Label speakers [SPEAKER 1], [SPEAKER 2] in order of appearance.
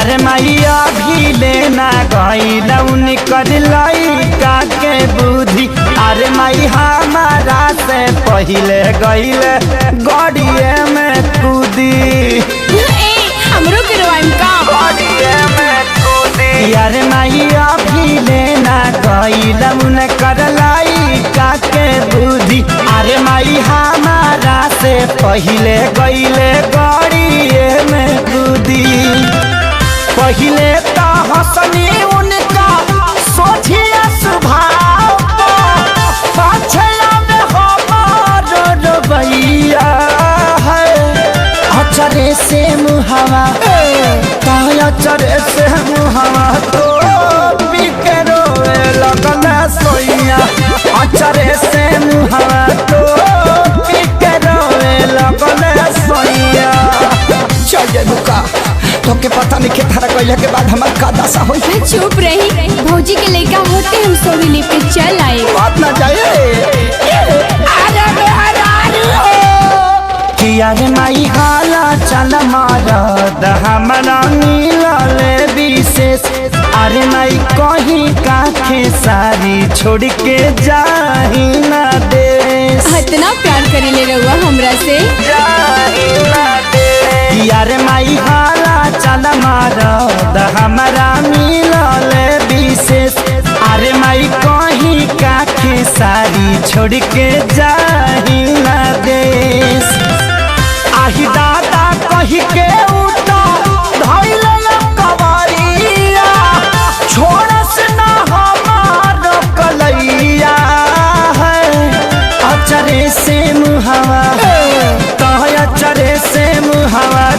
[SPEAKER 1] यार मैया भी लेना गईल उनकर लइका के बुद्धि। अरे माई हमारा से पहले गईल गड़िए में कूदी।
[SPEAKER 2] हमरो गिरवाइम का
[SPEAKER 1] गड़िए में कूदी। यार मैया भी लेना गईल उनकर लइका के बुद्धि। अरे माई हमारा से पहले गईल गड़िए में कूदी। पहले तो हंसनी उनका सोचिया स्वभाव, पाछला में हमारो रवैया है। अचरे से मुहावा अचरे से मुहावा तो पीके रोए लगल सोइया। अचरे से मुहावा तो पीके रोए लगल सोइया। चल जे बुका तोके पता नहीं के थारा कइला के बाद हमार का दशा होई।
[SPEAKER 2] चुप रही, भौजी के लइका होते हम सोरी लेके चल आए।
[SPEAKER 1] बात ना जाए किया रे माई हाला चल मारद हमरा मिलले विशेष। अरे माई कहीं काखे सारी छोड़ के जाही ना देश।
[SPEAKER 2] इतना प्यार करी ले रहुआ हमरा से।
[SPEAKER 1] यार माई हाला चल मारद हमरा मिलले विशेष। अरे माई कहीं काखे सारी छोड़ के जाही ना देश। आही दादा कही के उठा धइल कवरिया, छोड़स ना हमार कलैया है। अचरे से मुहावा तो अचरे से मुहावा